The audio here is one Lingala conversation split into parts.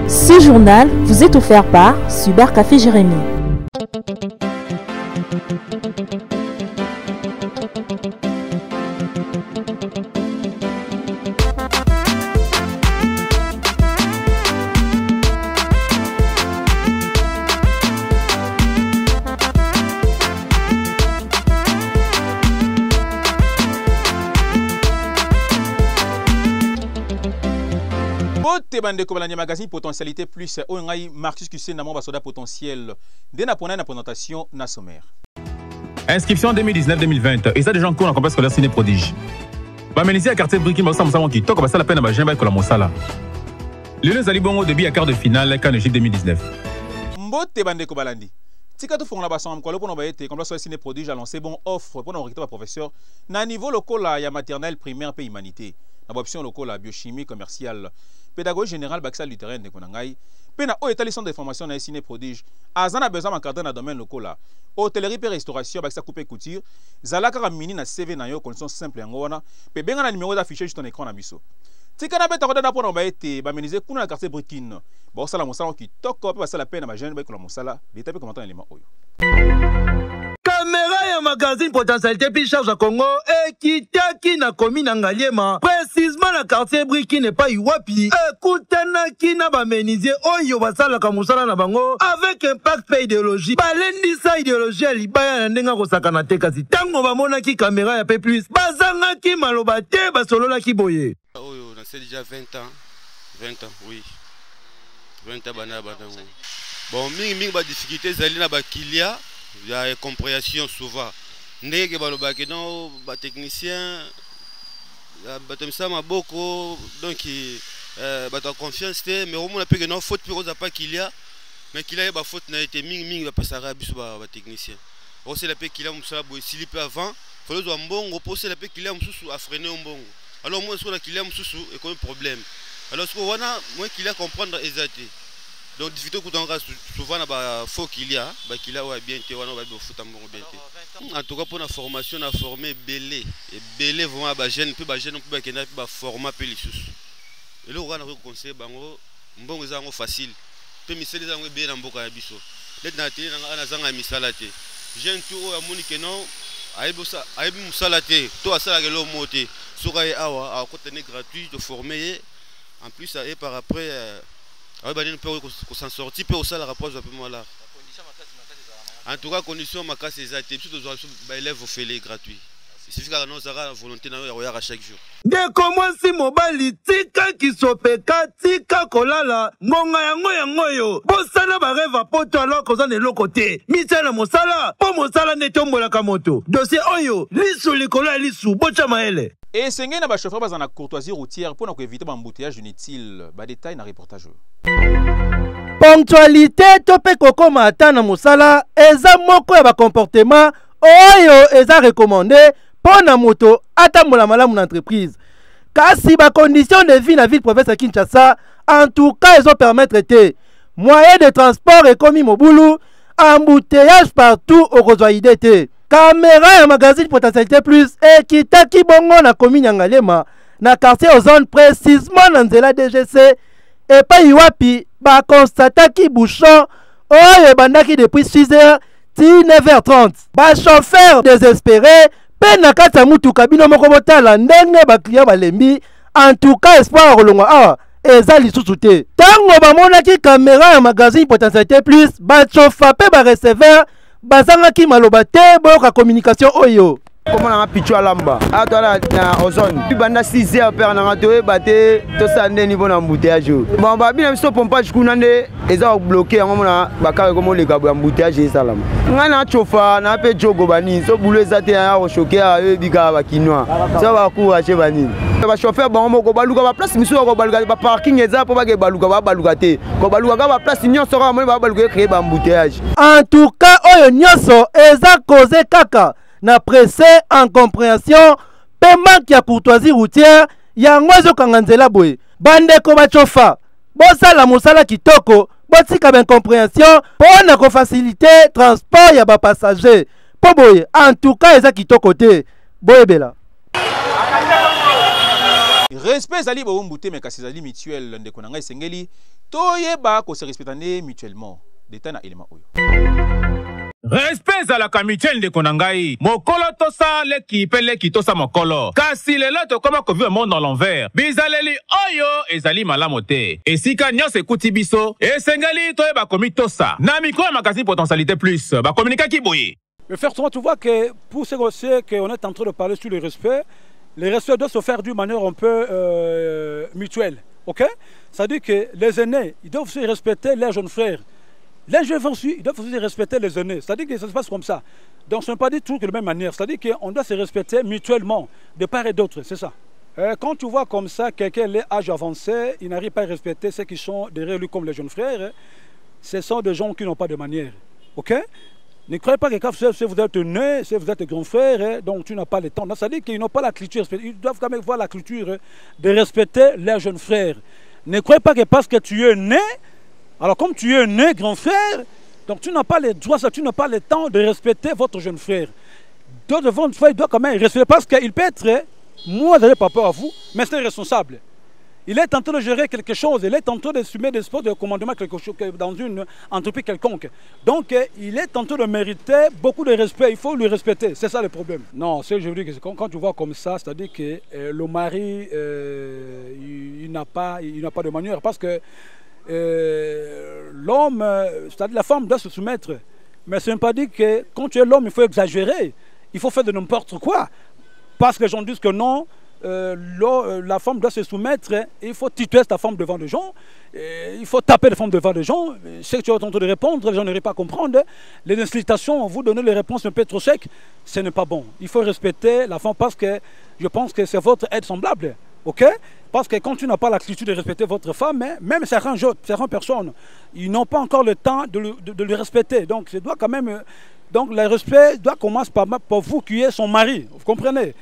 Ce journal vous est offert par Super Café Jérémy. Bande de magazine potentialité plus ongai Marcus Kusen na mon soda potentiel dès na présentation na sommaire. Inscription 2019-2020 et ça des gens qui ont compris scolaire ciné prodige. Ba menisi à quartier Briki ba samsa qui toko ba ça la peine ba jemba ko la mosala. Les ali bongo début à quart de finale CAN Égypte 2019. Mbote bande ko balandi. Tika to fonga ba sam ko lo pono ba été comme la ciné prodige a lancé bon offre pour recruter ba professeur na niveau local ya maternelle primaire pe humanité. Na option local la biochimie commerciale. Pédagogie générale Baxa Luthérienne de Konangai. Pena o établissement de formation na ciné prodige. Azana besoin d'encadrer dans domaine local. Hôtellerie et restauration Baxa coupe couture. Zalaka mini na CV na yo condition simple ngona. Pe benga na numéro d'affiché juste ton écran na biso. Tika na beta kodana pona ba été ba meniser kuna na quartier Brikine. Ba osala mosala ki toko pe ba sala peine ba jeune ba ko la mosala. Beta pe commentaire élément oyo. Caméra ya magazine potentialité puis charge à Congo et kitaki na commune Ngaliema précisément na quartier Brikine pas Iwapi écoutana ki na ba meniser oyo basala ka musala na bango avec impact pe idéologie balendi sa idéologie ya libaya na ndenga ko sakana te kasi tango ba mona ki caméra ya pe plus bazanga ki maloba te basolola ki boye oyo na c'est déjà 20 ans oui 20 ans bana bon mingi ba difficulté zali na ba kilia il y a compréhension souvent. Ndé que balobaki non, ba technicien, batem ça ma beaucoup donc bata confiance mais au moins que non faute pour pas qu'il y a mais qu'il y a ba faute n'a été ming va passer à biso ba technicien. On sait la paix qu'il a musala boy s'il peut avant, faut le doit mbongo poser la paix qu'il a mususu à freiner mbongo. Alors moi sur la qu'il a mususu et comme problème. Alors ce qu'on voit moi qu'il a comprendre exactement. Donc difficulté que souvent na faux qu'il y a bien te wana ba foot mbongo bien te. En tout cas pour la formation na former belé et belé vraiment ba jeune pe ba jeune pe ba kena pe ba format pe lisusu. Et là on va conseiller bango mbongo zango facile. Pe miseli zango bien na mboka ya biso. Let na te na zanga misala te. Jeune tout ya moni que non aibu musala te. To asala ke lo moté. Soka e awa a côté gratuit de former en plus ça et par après ah bah nous peut s'en sortir peut aussi la rapport un peu moins là. En tout cas condition ma casse c'est exact tout aux élèves fait les gratuits. Il suffit que nous avons la volonté na ya chaque jour. De commencer mobali tika kisopeka tika kolala ngonga yango yo. Bosala ba rêve poto alors qu'on est le côté. Misala mosala po mosala netombola kamoto. Dossier oyo lisu likolo lisu bocha maele. Et c'est un ba chauffeur bazana courtoisie routière pour éviter l'embouteillage inutile. Ba détail na reportage. Ponctualité tope koko mata na mosala eza moko ya ba comportement oyo eza recommandé pour na moto atambola malamu na entreprise. Kasi ba conditions de vie na ville province à Kinshasa en tout cas ils ont permettre te moyen de transport et comme mobulu embouteillage partout au Rozoïdete. Caméra ya magazine potentialité plus et kitaki bongo na commune Ngaliema na quartier aux zones précisément na nzela DGC et pas Iwapi ba constataki bouchon oyo bandaki depuis 6h ti 9h30 ba chauffeur désespéré pe na kati ya mutuka bino moko botala ndenge ba client balembi en tout cas espoir kolongwa awa eza lisusu te tango bamonaki caméra ya magazine potentialité plus ba chauffa pe ba receveur bazangaki maloba te boyoka communication oyo comment on a pichu alamba atala na ozone puis banda 6h père na to baté to sande niveau na embouteillage bon ba bina biso pompage kuna nde eza bloqué ngo na bakare comme le gabo embouteillage esalama ngana chofa na pe jogo bani so boulot ezate ya o choquer a bika ba kinwa so ba ku ache bani ba chauffeur bon moko baluka ba place miso ko baluka ba parking eza po ba ke baluka te ko baluka ba place nyonso ko ba baluka créer ba embouteillage en tout cas oyo nyonso eza causé kaka na pressé en compréhension pe manque ya courtoisie routière yango ezokanga nzela boye bandeko bachofa bosala mosala kitoko botika ben compréhension pour na ko faciliter transport ya ba passager po boye en tout cas eza kitoko te boyebela respect zali bo mbute me kasi zali mutuel ndeko na ngai sengeli toyeba ko se respectane mutuellement d'état na élément oyo. Respect à la kamitiel de konangai. Mokolo tosa leki pe leki tosa mokolo. Kasi lelo to koma ko vivre monde dans l'envers. Bizaleli oyo ezali malamote. Esika nyos ekuti biso, esengali toyeba komi tosa. Na micro magazine potentialité plus. Ba communiquer ki boye. Mais faire souvent, tu vois que pour ce qu'on est en train de parler sur le respect doit se faire d'une manière un peu mutuelle. Ok? Ça dit que les aînés, ils doivent aussi respecter leurs jeunes frères. Les jeunes frères aussi, ils doivent aussi respecter les aînés. C'est-à-dire que ça se passe comme ça. Donc ce n'est pas dit toujours de la même manière. C'est-à-dire qu'on doit se respecter mutuellement, de part et d'autre. C'est ça. Quand tu vois comme ça, quelqu'un est âge avancé, il n'arrive pas à respecter ceux qui sont derrière lui comme les jeunes frères, ce sont des gens qui n'ont pas de manière. Ok? Ne croyez pas que quand si vous êtes né, si vous êtes grand frère, donc tu n'as pas le temps. Ça dit qu'ils n'ont pas la culture. Ils doivent quand même voir la culture de respecter leurs jeunes frères. Ne croyez pas que parce que tu es né, alors comme tu es né grand frère, donc tu n'as pas les droits, tu n'as pas le temps de respecter votre jeune frère. D'autres frères, il doit quand même respecter parce qu'il peut être moins d'aller par rapport à vous, mais c'est responsable. Il est en train de gérer quelque chose, il est en train de subir des sports de commandement quelque chose dans une entreprise quelconque. Donc, il est en train de mériter beaucoup de respect, il faut le respecter, c'est ça le problème. Non, ce que je veux dire, quand tu vois comme ça, c'est-à-dire que le mari, il n'a pas de manière, parce que l'homme, c'est-à-dire la femme doit se soumettre. Mais ce n'est pas dit que quand tu es l'homme, il faut exagérer, il faut faire de n'importe quoi. Parce que les gens disent que non, la femme doit se soumettre, il faut tutoyer ta femme devant les gens, il faut taper les femmes devant les gens. Ce que tu es en train de répondre, les gens n'arrivent pas à comprendre. Les incitations, vous donnez les réponses un peu trop secs, ce n'est pas bon. Il faut respecter la femme parce que je pense que c'est votre aide semblable. Ok? Parce que quand tu n'as pas la culture de respecter votre femme, même certaines personnes, ils n'ont pas encore le temps de le respecter. Donc, je dois quand même, donc le respect doit commencer par vous qui êtes son mari. Vous comprenez?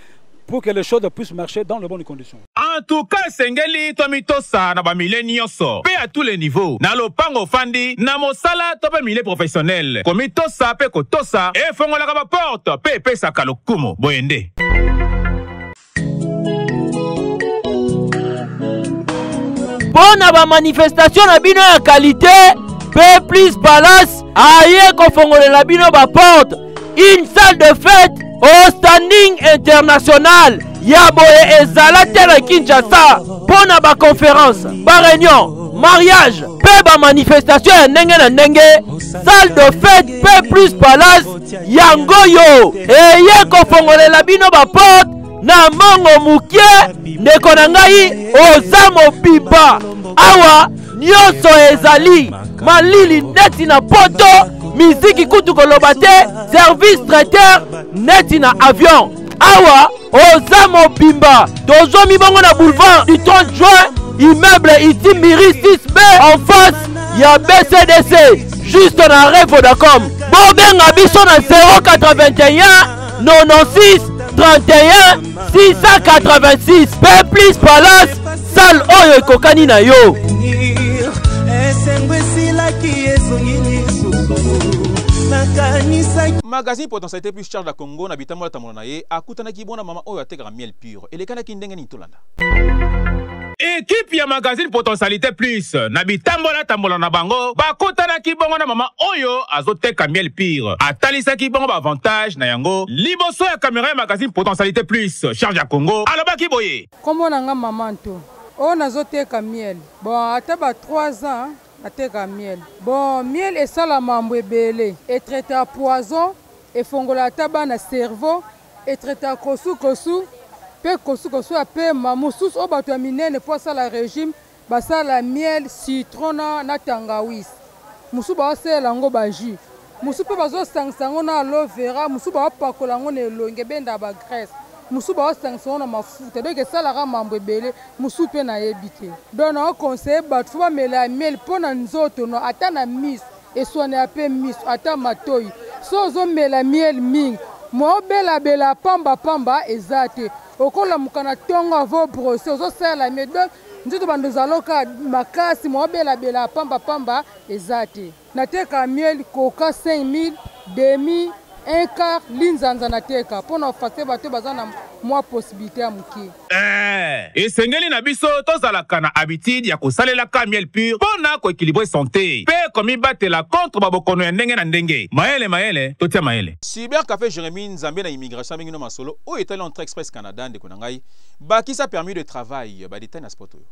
Pour que les choses puissent marcher dans de bonnes conditions. En tout cas, Sengeli Tomitosa na ba millennials pe à tous les niveaux. Na lopango fandi na mosala to pe mile professionnel. Komitosa pe kotosa e fongola ka porte pe sa kalokumo boyende. Pona ba manifestation na bino ya qualité, pe plus palace aye ko fongola la bino ba porte. Une salle de fête au standing international. Yaboye ezala tele Kinshasa. Pona ba conférence, ba réunion, mariage, pe ba manifestation ya ndenge na ndenge. Salle de fête pe plus palace yangoyo. Eye ko fongolela bino ba porte na mongo mukie ndeko na ngai oza mobimba. Awa nyonso ezali malili neti na poto. Musique kutu kolobate, service traiteur, neti na avion. Awa, oza mobimba. Tozo mibongo na boulevard du 30 juin, immeuble iti Miri 6B en face, ya BCDC, juste na Revodacom. Bobenga biso na 081 96 31 686. Peplis Palace, salle oyo ekokani na yo. Magazine potentialité plus charge la Congo na bitambo la tamonaye akutana kibona mama oyo atekaka miel pur elekana kindenge ni tolanda. Équipe ya magazine potentialité plus na bitambo la tambola na bango bakutana kibongo na mama oyo azoteka miel pur atalisa kibongo ba avantage na yango liboso ya caméra ya magazine potentialité plus charge ya Congo aloba kiboye kombo na nga mamanto o nazoteka miel bon ata ba 3 ans ateka miel. Bon, miel et ça la mambo ebele. Et traité à poison, et fongola taba na cerveau, et traité à kosu, pe kosu a pe mamoussous, o bato minene pour ça la régime, ba ça la miel, citron na tangawis. Moussou ba se lango ba jus. Moussou pe bazo sangsango na aloe vera, moussou ba pakolango ne longe benda ba graisse. Moussou ba sangsango na mafuta. Donc ça la mambo ebele, moussou pe na yebite. Donc on conseille bato fo ba mela miel pona nzoto no ata na mis et soane ape mis ata matoyi. So zo mela miel ming. Mo bela pamba ezate. Okola mukana tonga vo brosser zo sala miel. Donc nzoto bando zaloka makasi mo bela pamba ezate. Nateka miel coca 5000 demi un quart linzanza nateka pona fase bato bazana mwa possibilité ya moke. Esengeli na biso tozalaka na habitude ya kosalelaka miel pur mpona koéquilibre santé mpe komibatela contre babokono ya ndenge na ndenge. Mayele totia mayele. Cybercafé Jérémy Nzambe na immigration mingi no masolo o etali entre Express Canada ndeko na ngai bakisa permis de travail badita na sport oyo.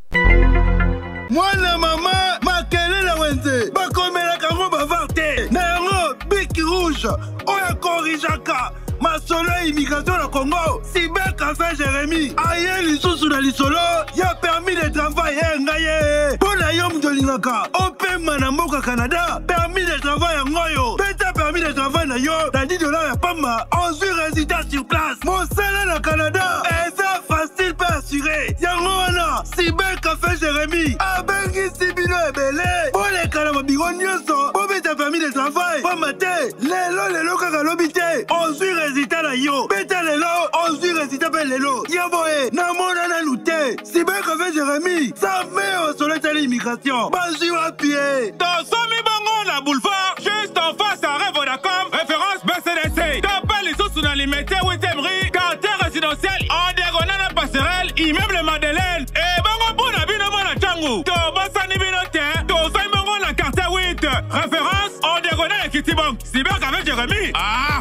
Mwana mama makelela wenze bakomela kango bavarte na yango biki rouge oya korijaka masolo immigration na Congo. Cybercafé Jérémy aye lisusu na lisolo ya permis de travail ngaye pona yo mjolingaka opema na mboka Canada. Permis de travail ngoyo peta permis de travail na yo na $10 ya pamba ozwi résident sur place. Mosala na Canada eza facile pas assuré yango wana Cybercafé Jérémy abengisi bino ebele bolekana mabiro nyonso bobeta permis de travail pamba te lelo kaka lobi te ozwi résultat na yo beta lelo ozwi résultat pe lelo yaboye namona nanu te. Cybercafé Jérémy sambe osolo etali immigration bazwi wapie tosomi bango na boulevard juste en face à Revodacom référence BCDC tapel lisusu na limete 8e rue quartier résidentiel en diagonale na passerelle immeuble Madeleine et bango mpona bino mwana ntango tobosani bino te tozwi bango na quartier 8 référence en diagonale Kitibank. Cybercafé Jérémy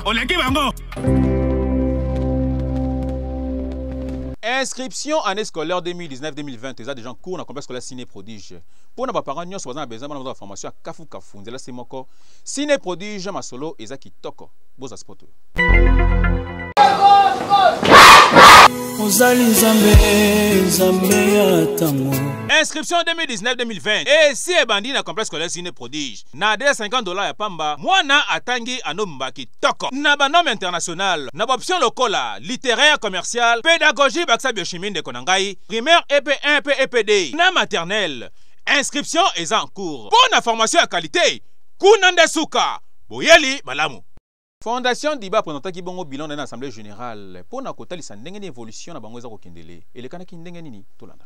oleki bango. Inscription année scolaire 2019-2020 eza déjà en cours na complexe scolaire Ciné Prodige. Pour na parents nyonso baza na besoin de formation à kafu nzela semoko Ciné Prodige masolo eza kitoko boza sport. Inscription 2019-2020 et si ebandi na complexe scolaire Ciné Prodige na $50 ya pamba mwana atangi anomba kitoko na banom international na option lokola littéraire commercial pédagogie baksa biochimie ndeko na ngai primaire EP1 pe EPD na maternelle. Inscription est en cours. Bonne formation à qualité kuna ndesuka boyeli malamu. Fondation Diba présentaki bongo bilan na assemblée générale pour na kotalisa ndenge ni évolution na bango eza kokendele elekana ki ndenge nini tolanda.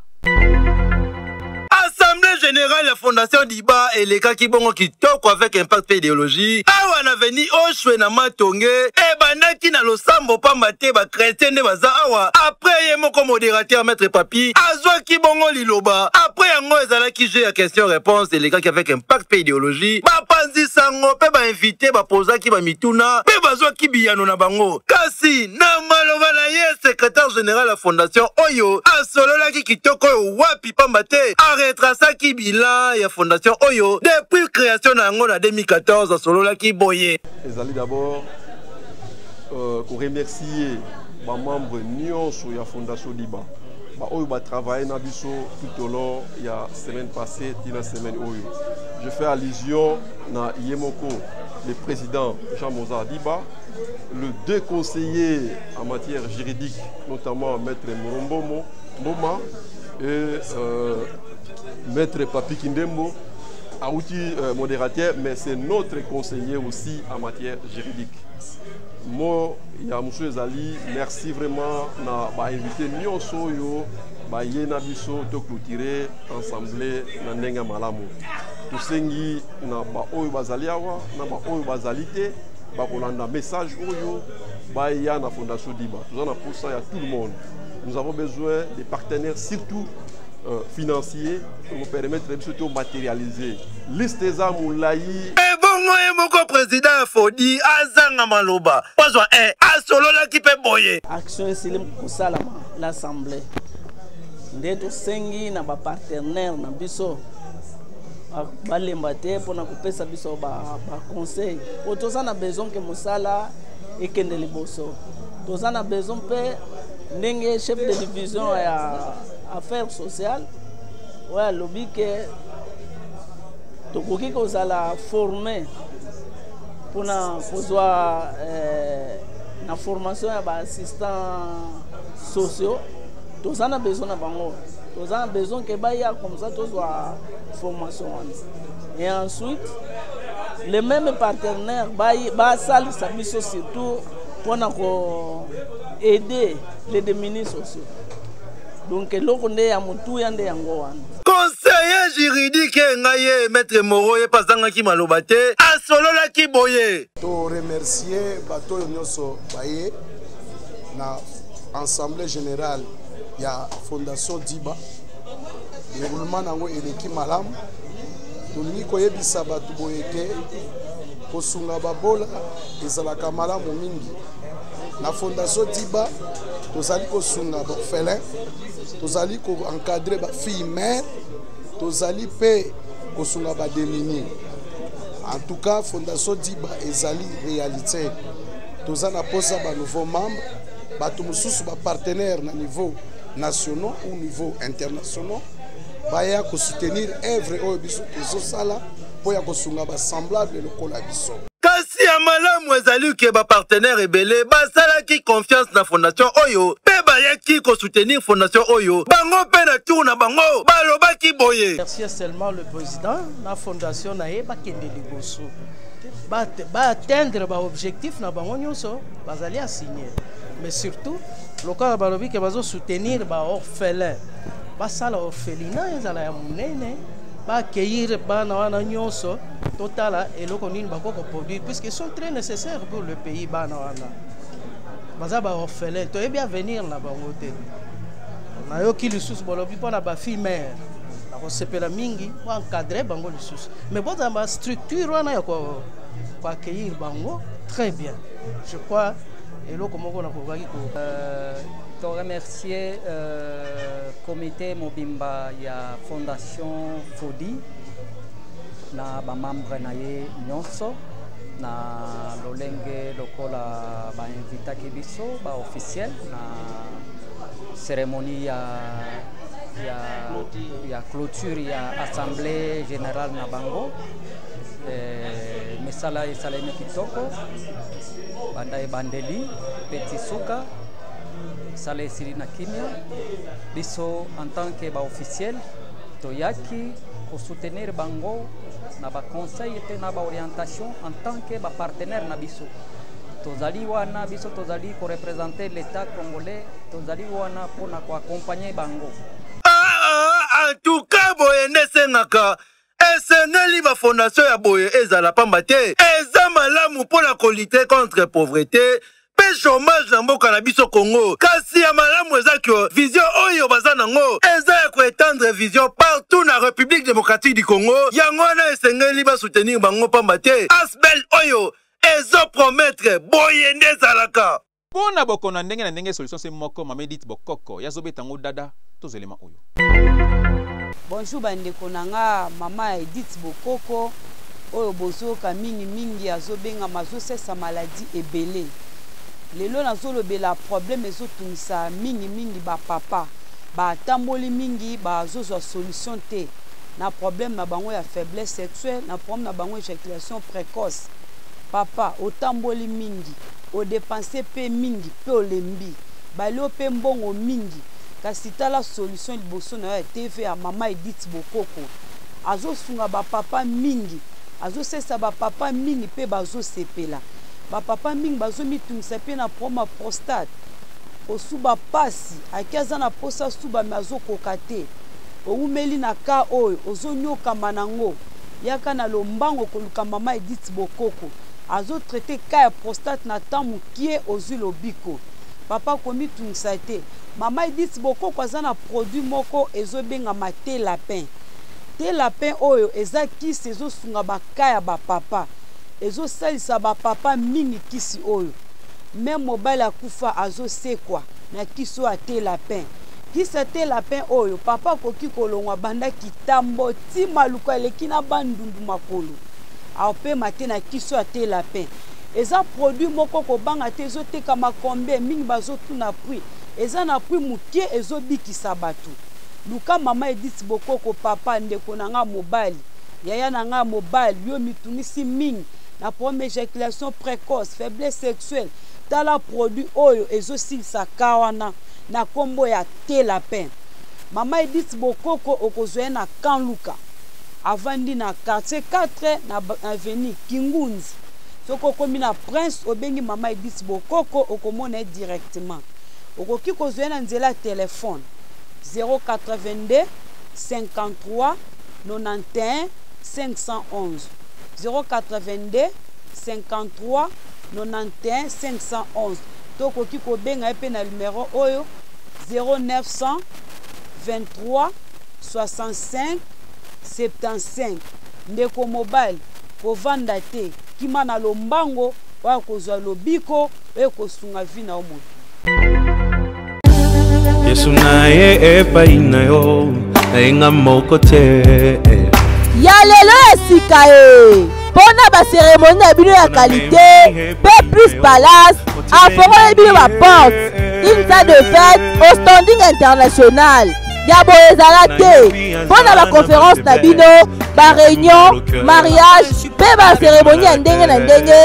Assemblée générale la Fondation Diba et les Kakibongo qui toko avec impact idéologie. Awa na veni Oshwe na Matonge et banaki na losambo pambate ba chrétien de baza awa. Après yemo comme modérateur maître papi azwa kibongo liloba. Après yango ezala ki j'ai la question réponse et les gars qui avec impact idéologie. Ba panzi sango pe ba invité ba posa ki ba mituna pe bazwa ki biyano na bango. Kasi na maloba na ye secrétaire général la Fondation Oyo asolola ki kitoko wapi pambate arrêtera qui bilan ya Fondation Oyo depuis création na yango na 2014 à solo la ki boye. Ezali d'abord qu'on remercier ba membre nyonso ya Fondation Diba. Ba Oyo ba travailler na biso tout au long ya semaine passée tina semaine Oyo. Je fais allusion na Yemoko le président Jean-Mozart Diba, le deux conseillers en matière juridique notamment maître Morombo Moma et maître Papi Kindembo, outil modérateur, mais c'est notre conseiller aussi en matière juridique. Moi, il y a M. Zali, merci vraiment na invité nyonso yo ba yena biso to clôturer ensemble na ndenga malamu. Tosengi na ba oyo bazali awa na ba oyo bazalité ba kolanda message oyo ba ya na Fondation Diba. Nous en avons pour ça, il y a tout le monde. Nous avons besoin des partenaires surtout financiers pour nous permettre de matérialiser. Liste des amoulaï. Et bongo et moko président Fodi azanga maloba. Pazwa asolo la ki pe boye. Action silim kusalama l'assemblée. Ndeto sengi na ba partenaire na biso. Balemba te pona kopesa biso ba conseil. Otoza na besoin que musala ekende liboso. Toza na besoin pe ndenge chef de division ya affaires sociales ouais lobby que tokoki kozala formé pour na kozwa na formation ya ba assistants sociaux tozana besoin na bango tozana besoin que baya comme ça tozwa formation et ensuite les mêmes partenaires ba salisa biso surtout pour na ko aider les démunis sociaux. Donc loko nde ya mutu ya nde yango wana. Conseiller juridique ngaye maître Moroye pasanga ki maloba te asolola ki boye. To remercier bato nyonso baye na assemblée générale ya Fondation Diba déroulement nango eleki malamu tolingi koyebisa bato boye ke kosunga babola ezalaka malamu mingi na Fondation Diba tozali kosunga baorphelin tozali koencadre bafille mère tozali pe kosunga badémunis. En tout cas, Fondation Diba ezali réalité. Toza na posa ba nouveaux membres, ba tumususu ba partenaires na niveau national ou niveau international. Ba ya ko soutenir œuvre oyo biso tozo sala po ya kosunga ba semblable lokola biso. Kasi ya malamu ezali ke ba partenaire ebele basalaki confiance na Fondation oyo pe bayaki ko soutenir Fondation oyo bango pe na tour na bango balobaki boye. Merci seulement le président na Fondation na ye bakende liboso ba atteindre ba objectif na bango nyonso bazali a signer mais surtout loka balobi ke bazo soutenir ba orphelin basala orphelinat ezala ya munene ba accueillir bana wana nyonso totala eloko nini bakoko produire puisqu'ils sont très nécessaires pour le pays bana wana baza ba orphelin to bien venir na bango te na yo ki lisusu bolobi pona ba fille mère na ko sepela mingi ko encadrer bango lisusu mais bon dans ma structure wana ya ko accueillir bango très bien je crois eloko moko na ko baki ko to remercier comité mobimba ya Fondation Fodi na ba membre na ye nyonso na lolenge lokola ba invita kibiso ba officiel na cérémonie ya clôture ya assemblée générale na bango mesala esalemi kitoko banda ebandeli petit suka sala esili na kimia biso en tant que ba officiel toyaki pour soutenir bango na ba conseil et na ba orientation en tant que ba partenaire na biso tozali wana biso tozali ko représenter l'état congolais tozali wana pour na ko accompagner bango en tout cas boye nesengaka esengeli ba fondation ya boye ezala pamba te eza malamu mpona kolite contre pauvreté pe chômage na mboka na biso Congo kasi ya malamu eza que vision oyo baza nango eza ya koétendre vision partout na République démocratique du Congo yango wana esengeli ba soutenir bango pamba te asbel oyo ezo promettre boye nde ezalaka mpona bokona ndenge na ndenge solution se moko mamedite bokoko yazobetango dada tozelema oyo. Bonjour bandeko nanga mama Edith Bokoko oyo bozoka mingi azobenga mazosesa maladie ebele lelo nazolobela problème ezotungisa mingi ba papa ba tamboli mingi bazozwa solution te na problème na bango ya faiblesse sexuelle na problème na bango éjaculation précoce papa otamboli mingi odepenser pe mingi pe olembi balio pe mbongo mingi kasi tala solution liboso na TV ya mama Edith Bokoko azosunga ba papa mingi azosesa ba papa mingi pe bazosepela ba papa mingi bazomitungisa pe na problème prostate osuba pasi akiaza na posa suba mazokoka te oumeli na ka oyo ozonyoka manango yaka na lombango koluka mama Edith Bokoko azotraiter ka ya prostate na tamu kie ozwi lobiko papa komitungisa te mama Edith Bokoko aza na produit moko ezobengama te lapin oyo eza kisi ezosunga baka ya bapapa ezosalisa bapapa mingi kisi oyo même mobali akufa azosekwa na kisi oyo te lapin kisi te lapin oyo papa akoki kolongwa banda kitambo ti maluka eleki na bandundu makolo aopema te na kisi oyo te lapin eza produit moko kobanga te ezotekama combien mingi bazotuna prix eza na prix mukie ezobikisa bato luka mama Edith Bokoko papa ndeko nanga mobali yaya nanga mobali yo mitungisi mingi na problème éjaculation précoce faiblesse sexuelle tala produit oyo ezosilisa kawana na kombo ya te lapin mama Edith Bokoko okozwe na Kanluka avandi na quartier 4 na avenue Kingunzi soko komi na Prince obengi mama Edith Bokoko okomona directement okoki kozwe na nzela téléphone 082 53 91 511 082 53 91 511 tokoki kobenga pe na numéro oyo 0900 23 65 75 ndeko mobile kovanda te kima na lombango wa kozwa lobiko e kosunga vina omo Yesu naye epai na yo nainga moko te ya lelo esika e pona ba cérémonie ya bino ya qualité pe plus palace afongoli bino ba porte une salle de fête au standing international ya boye ezala te pona ba conférence na bino ba réunion mariage pe ba cérémonie ya ndenge na ndenge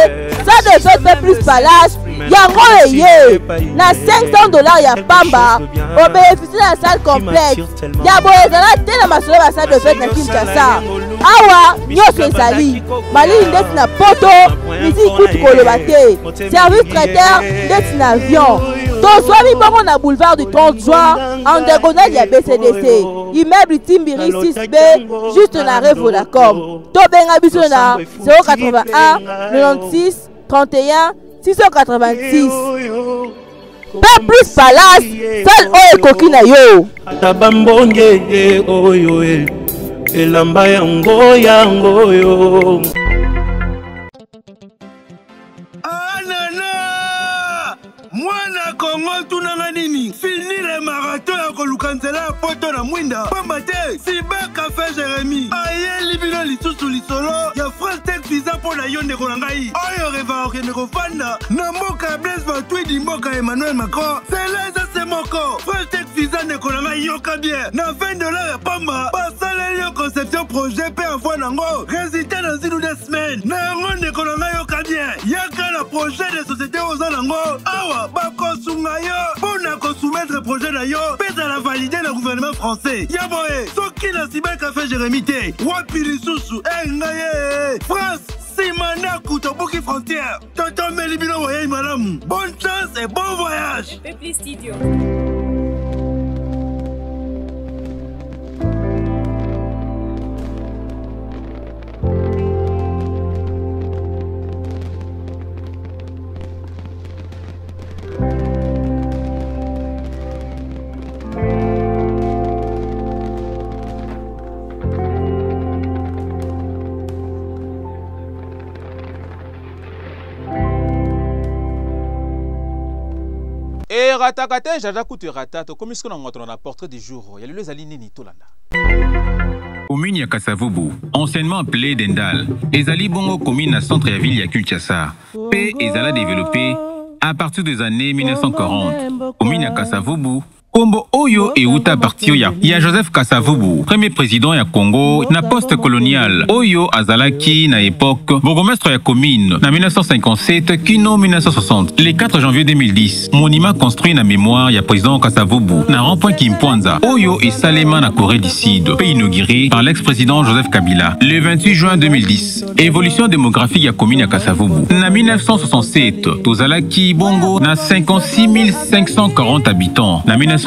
salle de fête pe plus palace yango eye na $500 ya pamba obénéficie na salle complète ya boye ezala te na masolo ba salle de fête na Kinshasa awa nyonso ezali malili ndeti na poto misi kutu koloba te service traiteur ndeti na avion tozwami bongo na boulevard du 30 juin en diagonale ya BCDC immeuble Timbiri 6B juste na rue Vodacom tobenga biso na 081 96 31 686 pe plus palace salle oyo ekoki na yo ata bambonge oyo elamba yango yo mwana Kongo tunanga nini finire marathon ya koluka nzela ya poto na mwinda pamba te Cyber Café Jérémy ayeli bino lisusu lisolo ya France Tech Visa mpo na yo ndeko na ngai oyo reva okende kofanda na mboka ya Blaise Matuidi mboka Emmanuel Macron seleza se moko France Tech Visa ndeko na ngai yoka bien na $20 ya pamba basaleli yo conception projet pe envoi nango résultat na zinu de semaine na yango ndeko na ngai yoka bien yaka na projet de société oza nango awa bakosunga yo mpona kosoumettre projet na yo pesa na valide na gouvernement français ya boye soki na Cyber Café Jérémy te wapi lisusu ngai France nsima ndaku tobuki frontière totomeli bino boyei malamu bonne chance et bon voyage Pepli Studio. Et ratakate jaja kutu rata to komisko na ngoto na portrait du jour ya lelo ezali nini tolanda Commune ya Kasavubu, anciennement appelée Dendal, ezali bongo commune à centre ya ville ya Kinshasa. Pe ezala développé à partir des années 1940. Commune ya Kasavubu Kombo Oyo et Uta Partio ya Joseph Kasavubu, premier président ya Congo, na post-colonial. Oyo Azalaki na époque, bourgmestre ya commune, na 1957, kino 1960. Le 4 janvier 2010, monument construit na mémoire ya président Kasavubu, na rond-point Kimpwanza. Oyo et Salema na Corée du Sud, pays inauguré par l'ex-président Joseph Kabila. Le 28 juin 2010, évolution démographique ya commune ya Kasavubu. Na 1967, Tozalaki Bongo, na 56 540 habitants. Na 1970,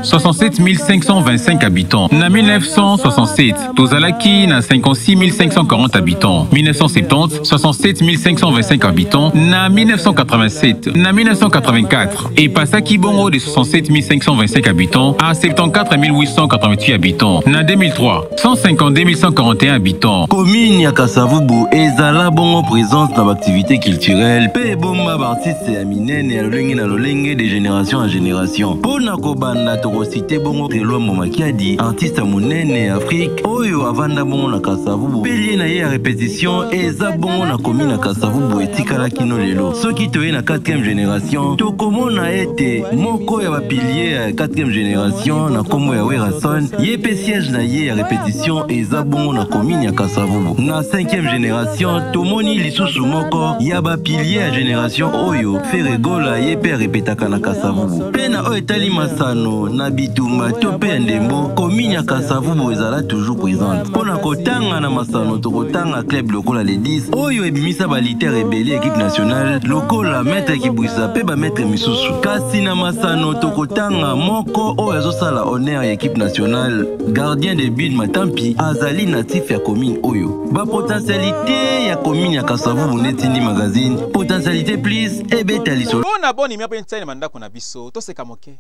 67 525 habitants. Na 1967, Tozalaki na 56 540 habitants. 1970, 67 525 habitants. Na 1987, na 1984, et Pasaki Bongo de 67 525 habitants à 74 888 habitants. Na 2003, 152 141 habitants. Commune ya Kasavubu ezala bongo présence dans l'activité culturelle. Pe bomba artiste ya minene ya lolenge na lolenge de génération en génération. Pona kobanda tokosite bongo Reloi Momakiadi, artiste monene Afrique, oyo avanda bongo na Kasavubu. Pelie na ye ya répétition eza bongo na commune ya Kasavubu etikala kino lelo. Soki toye na 4e génération, tokomona ete moko ya bapilier ya 4e génération na kombo ya Werason, ye pe siège na ye ya répétition eza bongo na commune ya Kasavubu. Na 5e génération, tomoni lisusu moko ya bapilier ya génération oyo Feregola ye pe répétaka na Kasavubu. Pena oyo etali masano na bitumba to pe ndembo commune ya Kasavubu ezala toujours présente. Pona kotanga na masano tokotanga club lokola les 10 oyo ebimisa baliter rebelle équipe nationale lokola maître Kibwisa pe ba maître misusu. Kasi na masano tokotanga moko oyo azosala honneur ya équipe nationale gardien de but Matampi azali natif ya commune oyo. Ba potentialité ya commune ya Kasavubu netini magazine potentialité plus ebeta lisolo. na boni mia pe ntsani mandako na biso to seka moke.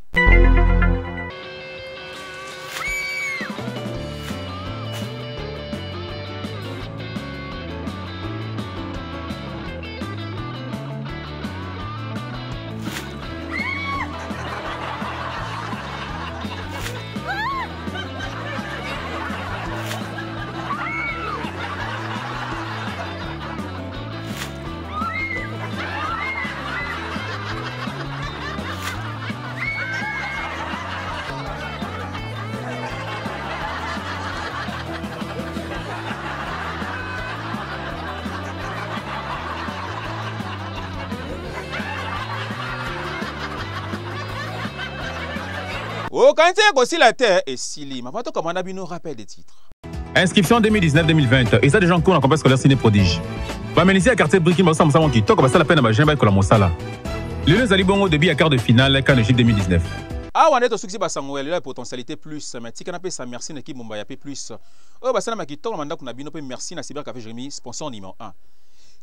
Oh, quand c'est aussi la terre et Sili, ma photo comme on a bien nos rappels des titres. Inscription 2019-2020. Et ça, des gens qui ont un complexe scolaire ciné prodige. Bah, mais ici, à quartier Brikin, bah, ça m'a qui toque, bah, ça la peine à ma jambe avec la Mosala. Les deux allaient bon au début à quart de finale, quand Égypte 2019. Ah, on est au succès, bah, ça a la potentialité plus. Mais si on a ça, merci, l'équipe Mumbai a plus. Oh, bah, ça n'a pas qui toque, on a qu'on a bien, merci, na Cyber Café Jérémy, sponsor numéro 1.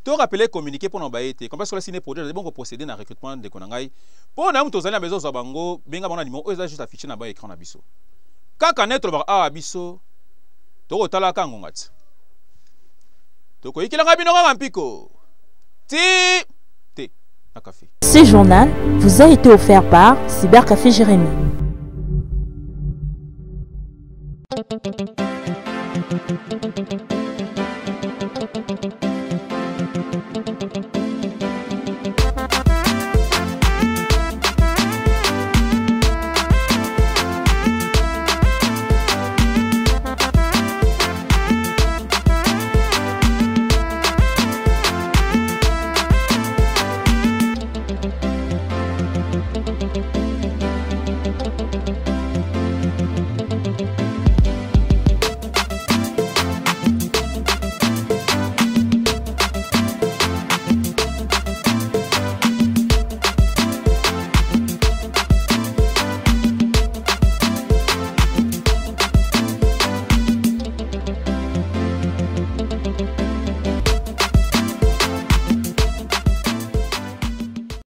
Tu as rappelé communiquer pour nous bailler. Comme ça, ciné produit, bon procéder dans le recrutement de Konangai. Pour nous, tous les maisons Zabango, benga bon animaux, eux juste affiché na bas écran na biso. Kaka net le a biso. To otala kangongat. To ko ikilanga bino ngampiko. Ti na café. Ce journal vous a été offert par Cyber Café Jérémy.